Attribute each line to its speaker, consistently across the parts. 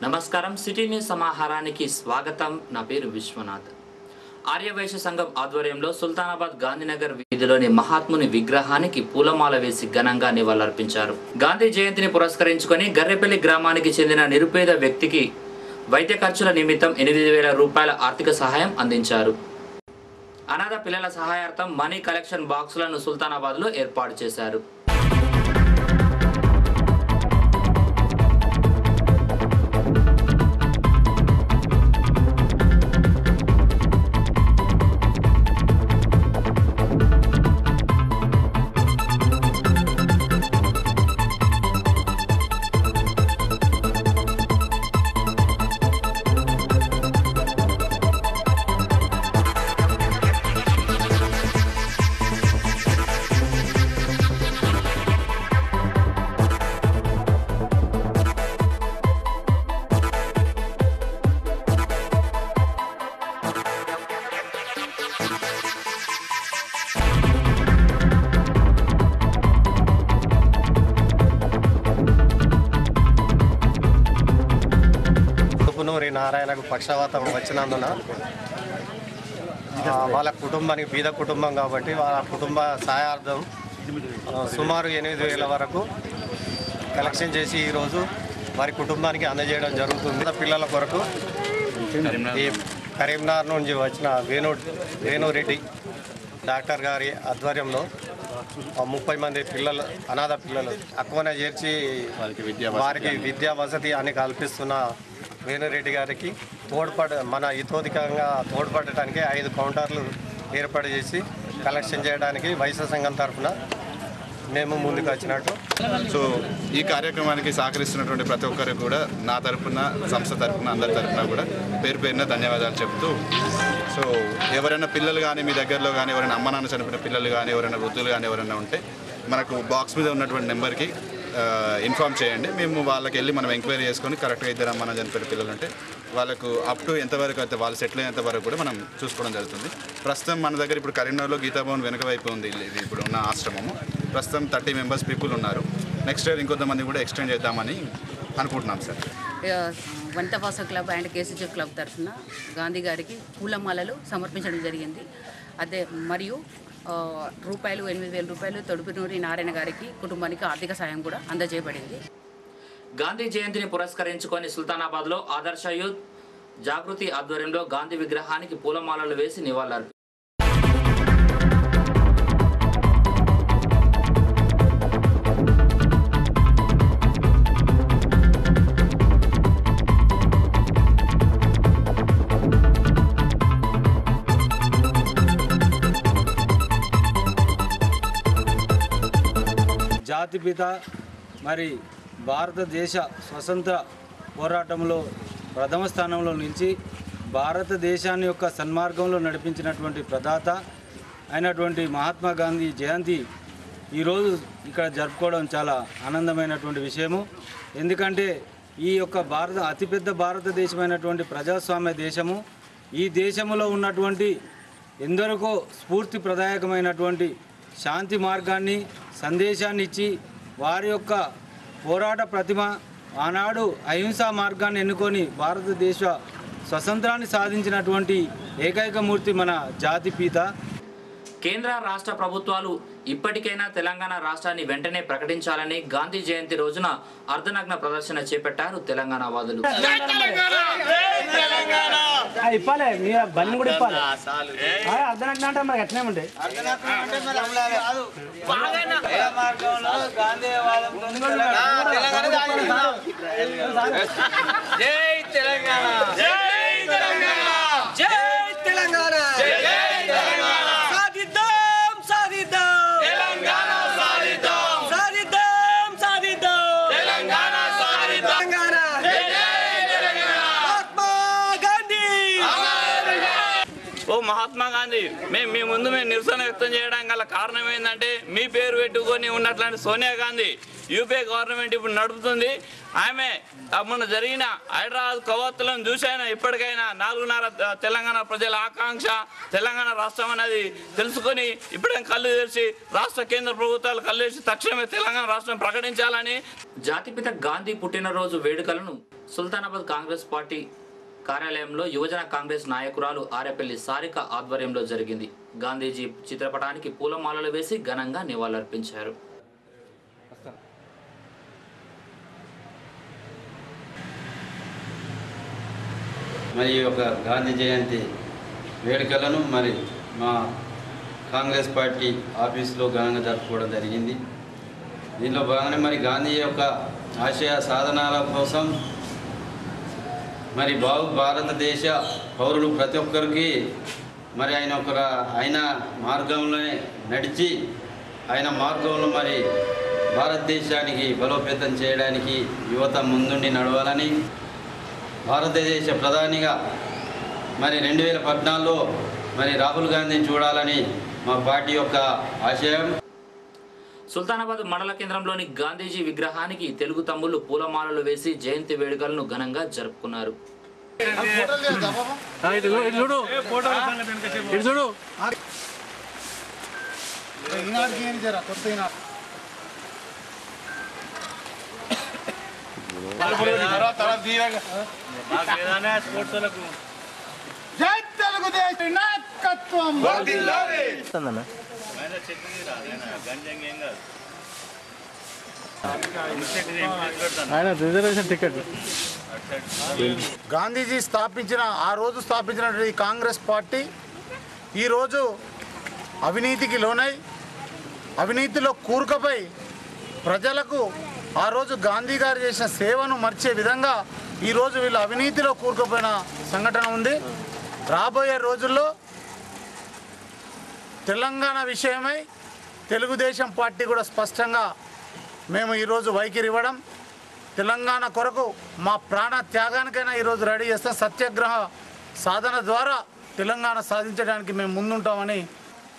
Speaker 1: నమస్కారం city news సమాహారానికి స్వాగతం. నా పేరు విశ్వనాథ్. ఆర్యవైశ్య సంఘం ఆధ్వర్యంలో సుల్తానాబాద్ గాంధీనగర్ వీధిలోని మహాత్ముని విగ్రహానికి పూలమాల వేసి ఘనంగా నివాళులర్పించారు. గాంధీ జయంతిని పురస్కరించుకొని గర్రెపల్లి గ్రామానికి చెందిన నిరుపేద వ్యక్తికి వైద్య ఖర్చుల నిమిత్తం 8,000 రూపాయల ఆర్థిక సహాయం అందించారు. అనాథ పిల్లల సహాయార్థం మనీ కలెక్షన్ బాక్సులను సుల్తానాబాద్లో ఏర్పాటు చేశారు.
Speaker 2: నారాయణకు పక్షవాతం వచ్చినందున వాళ్ళ కుటుంబానికి బీద కుటుంబం కాబట్టి వాళ్ళ కుటుంబ సహాయార్థం సుమారు 8,000 వరకు కలెక్షన్ చేసి ఈరోజు వారి కుటుంబానికి అందజేయడం జరుగుతుంది. పిల్లల కొరకు ఈ కరీంనగర్ నుంచి వచ్చిన వేణురెడ్డి డాక్టర్ గారి ఆధ్వర్యంలో 30 మంది పిల్లలు అనాథ పిల్లలు తక్కువనే చేర్చి వారికి విద్యా వసతి అని కల్పిస్తున్న వేణురెడ్డి గారికి మన ఇతోధికంగా తోడ్పడటానికి 5 కౌంటర్లు ఏర్పాటు చేసి కలెక్షన్ చేయడానికి వైశ్య సంఘం తరఫున మేము ముందుకు వచ్చినట్టు.
Speaker 3: సో ఈ కార్యక్రమానికి సహకరిస్తున్నటువంటి ప్రతి ఒక్కరికి కూడా నా తరఫున సంస్థ తరఫున అందరి తరఫున కూడా పేరు పేరున ధన్యవాదాలు చెప్తూ, సో ఎవరైనా పిల్లలు కానీ మీ దగ్గరలో కానీ ఎవరైనా అమ్మ నాన్న చనిపోయిన పిల్లలు కానీ ఎవరైనా వృద్ధులు కానీ ఎవరైనా ఉంటే మనకు బాక్స్ మీద ఉన్నటువంటి నెంబర్కి ఇన్ఫామ్ చేయండి. మేము వాళ్ళకి వెళ్ళి మనం ఎంక్వైరీ చేసుకొని కరెక్ట్గా ఇద్దరు అమ్మ నాన్న చనిపోయిన పిల్లలు ఉంటే వాళ్ళకు అప్ టు ఎంతవరకు అయితే వాళ్ళు సెటిల్ అయ్యేంత వరకు కూడా మనం చూసుకోవడం జరుగుతుంది. ప్రస్తుతం మన దగ్గర ఇప్పుడు కరీంనగర్లో గీతాభవన్ వెనుక వైపు ఉంది ఇది ఇప్పుడు ఉన్న ఆశ్రమము. ప్రస్తుతం 30 మెంబర్స్ పీపుల్ ఉన్నారు. నెక్స్ట్ ఇయర్ ఇంకొంతమంది కూడా ఎక్స్టెండ్ చేద్దామని అనుకుంటున్నాం సార్.
Speaker 4: వంటవాస క్లబ్ అండ్ కేసీజీ క్లబ్ తరఫున గాంధీ గారికి పూలమాలలు సమర్పించడం జరిగింది. అదే మరియు రూపాయలు 8,000 రూపాయలు తొడుపునూరి నారాయణ గారికి కుటుంబానికి ఆర్థిక సాయం కూడా అందజేయబడింది.
Speaker 1: గాంధీ జయంతిని పురస్కరించుకొని సుల్తానాబాద్లో ఆదర్శ యూత్ జాగృతి ఆధ్వర్యంలో గాంధీ విగ్రహానికి పూలమాలలు వేసి నివాళులర్పించారు.
Speaker 5: జాతిపిత మరి భారతదేశ స్వతంత్ర పోరాటంలో ప్రథమ స్థానంలో నిలిచి భారతదేశాన్ని యొక్క సన్మార్గంలో నడిపించినటువంటి ప్రదాత అయినటువంటి మహాత్మా గాంధీ జయంతి ఈరోజు ఇక్కడ జరుపుకోవడం చాలా ఆనందమైనటువంటి విషయము. ఎందుకంటే ఈ యొక్క అతిపెద్ద భారతదేశమైనటువంటి ప్రజాస్వామ్య దేశము, ఈ దేశంలో ఉన్నటువంటి ఎందరికో స్ఫూర్తి ప్రదాయకమైనటువంటి శాంతి మార్గాన్ని సందేశాన్ని ఇచ్చి వారి యొక్క పోరాట ప్రతిమ ఆనాడు అహింసా మార్గాన్ని ఎన్నుకొని భారతదేశ స్వతంత్రాన్ని సాధించినటువంటి ఏకైక మూర్తి మన జాతిపిత.
Speaker 1: కేంద్ర రాష్ట్ర ప్రభుత్వాలు ఇప్పటికైనా తెలంగాణ రాష్ట్రాన్ని వెంటనే ప్రకటించాలని గాంధీ జయంతి రోజున అర్ధనగ్న ప్రదర్శన చేపట్టారు తెలంగాణ వాదులు.
Speaker 6: ఇప్పాలి మీరు బండి కూడా ఇప్పాలి. అర్ధనగ్న అంటే మనకి ఎట్లనే ఉంటాయి.
Speaker 7: మహాత్మా గాంధీ మేము మీ ముందు నిరసన వ్యక్తం చేయడానికి గల కారణం ఏంటంటే మీ పేరు పెట్టుకొని ఉన్నట్లాంటి సోనియా గాంధీ యూపీఏ గవర్నమెంట్ ఇప్పుడు నడుపుతుంది. ఆమె మొన్న జరిగిన హైదరాబాద్ కవాతులను చూసైనా ఇప్పటికైనా 4.5 తెలంగాణ ప్రజల ఆకాంక్ష తెలంగాణ రాష్ట్రం అనేది తెలుసుకొని ఇప్పుడే కళ్ళు తెరిచి రాష్ట్ర కేంద్ర ప్రభుత్వాలు కళ్ళు తెరిచి తక్షణమే తెలంగాణ రాష్ట్రం ప్రకటించాలని.
Speaker 1: జాతిపిత గాంధీ పుట్టినరోజు వేడుకలను సుల్తానాబాద్ కాంగ్రెస్ పార్టీ కార్యాలయంలో యువజన కాంగ్రెస్ నాయకురాలు ఆరేపల్లి సారిక ఆధ్వర్యంలో జరిగింది. గాంధీజీ చిత్రపటానికి పూలమాలలు వేసి ఘనంగా నివాళులర్పించారు.
Speaker 5: మరి ఒక గాంధీ జయంతి వేడుకలను మరి మా కాంగ్రెస్ పార్టీ ఆఫీసులో ఘనంగా జరుపుకోవడం జరిగింది. దీనిలో భాగంగానే మరి గాంధీ యొక్క ఆశయ సాధనాల కోసం మరి భారతదేశ పౌరులు ప్రతి ఒక్కరికి మరి ఆయన మార్గంలోనే నడిచి ఆయన మార్గంలో మరి భారతదేశానికి బలోపేతం చేయడానికి యువత ముందుండి నడవాలని భారతదేశ ప్రధానిగా మరి 2014లో మరి రాహుల్ గాంధీని చూడాలని మా పార్టీ యొక్క ఆశయం.
Speaker 1: సుల్తానాబాద్ మండల కేంద్రంలోని గాంధీజీ విగ్రహానికి తెలుగు తమ్ముళ్లు పూలమాలలు వేసి జయంతి వేడుకలను ఘనంగా జరుపుకున్నారు.
Speaker 8: జై తెలుగుదేశం నాయకత్వం. గాంధీజీ ఆ రోజు స్థాపించినటువంటి కాంగ్రెస్ పార్టీ ఈరోజు అవినీతికి లోనై అవినీతిలో కూరుకుపోయి ప్రజలకు ఆ రోజు గాంధీ గారు చేసిన సేవను మర్చే విధంగా ఈరోజు వీళ్ళు అవినీతిలో కూరుకుపోయిన సంఘటన ఉంది. రాబోయే రోజుల్లో తెలంగాణ విషయమై తెలుగుదేశం పార్టీ కూడా స్పష్టంగా మేము ఈరోజు వైఖరి ఇవ్వడం, తెలంగాణ కొరకు మా ప్రాణ త్యాగానికైనా ఈరోజు రెడీ చేస్తాం. సత్యాగ్రహ సాధన ద్వారా తెలంగాణ సాధించడానికి మేము ముందుంటామని.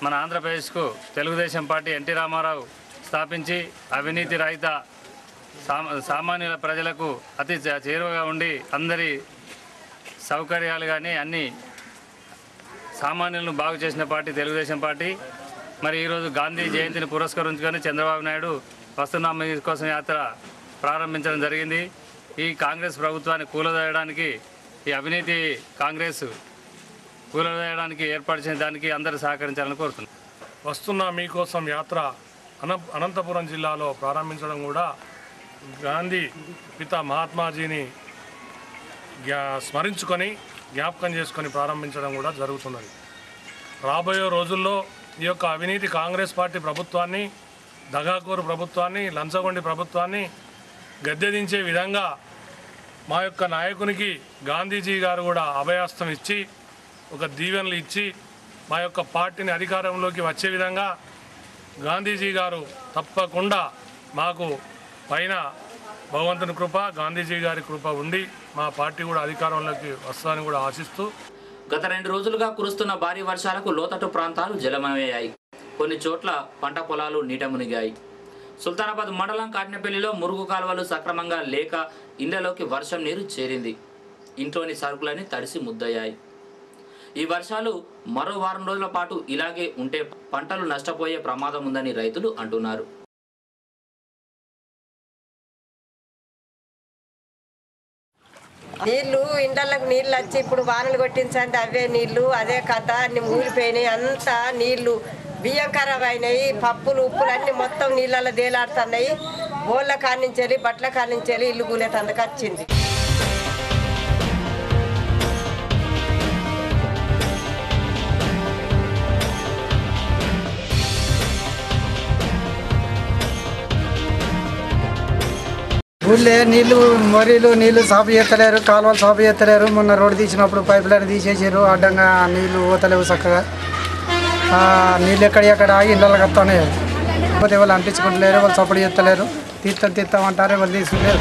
Speaker 9: మన ఆంధ్రప్రదేశ్కు తెలుగుదేశం పార్టీ ఎన్టీ రామారావు స్థాపించి అవినీతి రహిత సామాన్యుల ప్రజలకు అతి చేరువగా ఉండి అందరి సౌకర్యాలు కానీ అన్ని సామాన్యులను బాగు చేసిన పార్టీ తెలుగుదేశం పార్టీ. మరి ఈరోజు గాంధీ జయంతిని పురస్కరించుకొని చంద్రబాబు నాయుడు వస్తున్నా మీకోసం యాత్ర ప్రారంభించడం జరిగింది. ఈ కాంగ్రెస్ ప్రభుత్వాన్ని కూలదోయడానికి, ఈ అవినీతి కాంగ్రెస్ కూలదోయడానికి ఏర్పాటు దానికి అందరూ సహకరించాలని కోరుతున్నాం.
Speaker 10: వస్తున్నా మీకోసం యాత్ర అనంతపురం జిల్లాలో ప్రారంభించడం కూడా గాంధీ పిత మహాత్మాజీని స్మరించుకొని జ్ఞాపకం చేసుకొని ప్రారంభించడం కూడా జరుగుతున్నది. రాబోయే రోజుల్లో ఈ యొక్క అవినీతి కాంగ్రెస్ పార్టీ ప్రభుత్వాన్ని, దగాకోరు ప్రభుత్వాన్ని, లంచగొండి ప్రభుత్వాన్ని గద్దెదించే విధంగా మా యొక్క నాయకునికి గాంధీజీ గారు కూడా అభయాస్తం ఇచ్చి ఒక దీవెనలు ఇచ్చి మా యొక్క పార్టీని అధికారంలోకి వచ్చే విధంగా గాంధీజీ గారు తప్పకుండా మాకు పైన భగవంతుని కృప, గాంధీజీ గారి కృప ఉండి మా పార్టీ కూడా అధికారంలోకి వస్తుందని కూడా ఆశిస్తూ.
Speaker 1: గత 2 రోజులుగా కురుస్తున్న భారీ వర్షాలకు లోతట్టు ప్రాంతాలు జలమయ్యాయి. కొన్ని చోట్ల పంట పొలాలు నీట మునిగాయి. సుల్తానాబాద్ మండలం కాటినపల్లిలో మురుగు కాలువలు సక్రమంగా లేక ఇళ్లలోకి వర్షం నీరు చేరింది. ఇంట్లోని సరుకులన్నీ తడిసి ముద్దయ్యాయి. ఈ వర్షాలు మరో వారం రోజుల పాటు ఇలాగే ఉంటే పంటలు నష్టపోయే ప్రమాదం ఉందని రైతులు అంటున్నారు.
Speaker 11: నీళ్లు ఇండ్లకు నీళ్ళు వచ్చి ఇప్పుడు వానలు కొట్టించండి అవే నీళ్లు అదే కథ అన్ని ఊరిపోయినాయి. అంతా నీళ్లు బియ్యం ఖరాబ్ అయినాయి, పప్పులు ఉప్పులు అన్నీ మొత్తం నీళ్ళలో తేలాడుతున్నాయి. బోళ్ళ కానించాలి, బట్టల కానించాలి, ఇల్లు కూలే తందకు వచ్చింది.
Speaker 6: ఊళ్ళే నీళ్లు మరీలు నీళ్లు సాపు చేస్తలేరు, కాలువలు సాపు చేస్తలేరు. మొన్న రోడ్డు తీసినప్పుడు పైప్ లైన్ తీసేసారు, అడ్డంగా నీళ్లు పోతలేవు చక్కగా. నీళ్ళు ఎక్కడ ఆగి ఇళ్ళకి వస్తానే పోతే వాళ్ళు అంటించుకుంటలేరు, వాళ్ళు సపోర్ట్ చేస్తలేరు. తీస్తామంటారే వాళ్ళు తీసుకులేరు.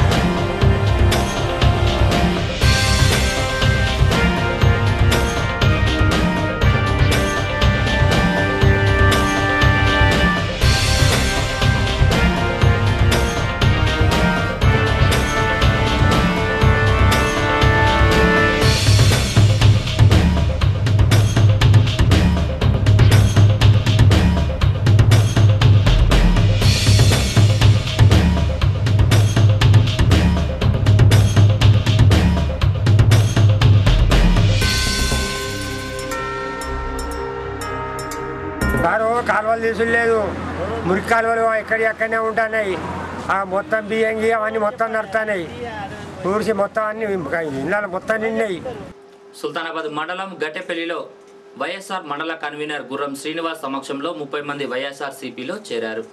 Speaker 12: కాలువలు తీసులేదు, మురికి కాలువలు ఎక్కడనే ఉంటున్నాయి. మొత్తం బియ్యంగి అవన్నీ మొత్తం నడుతున్నాయి. ఊరిసి మొత్తం అన్ని ఇళ్ళలో మొత్తం నిన్నాయి.
Speaker 1: సుల్తానాబాద్ మండలం గట్టెపల్లిలో వైఎస్ఆర్ మండల కన్వీనర్ గుర్రం శ్రీనివాస్ సమక్షంలో 30 మంది వైఎస్ఆర్సీపీలో చేరారు.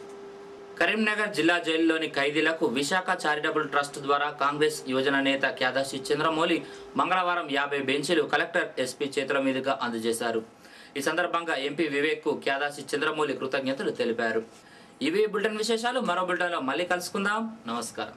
Speaker 1: కరీంనగర్ జిల్లా జైలులోని ఖైదీలకు విశాఖ చారిటబుల్ ట్రస్ట్ ద్వారా కాంగ్రెస్ యువజన నేత క్యాదాసి చంద్రమౌళి మంగళవారం 50 బెంచీలు కలెక్టర్ ఎస్పీ చేతుల మీదుగా అందజేశారు. ఈ సందర్భంగా ఎంపీ వివేక్ కు క్యాదాసి చంద్రమౌళి కృతజ్ఞతలు తెలిపారు. ఇవి బులెటిన్ విశేషాలు. మరో బులెటిన్లో మళ్ళీ కలుసుకుందాం. నమస్కారం.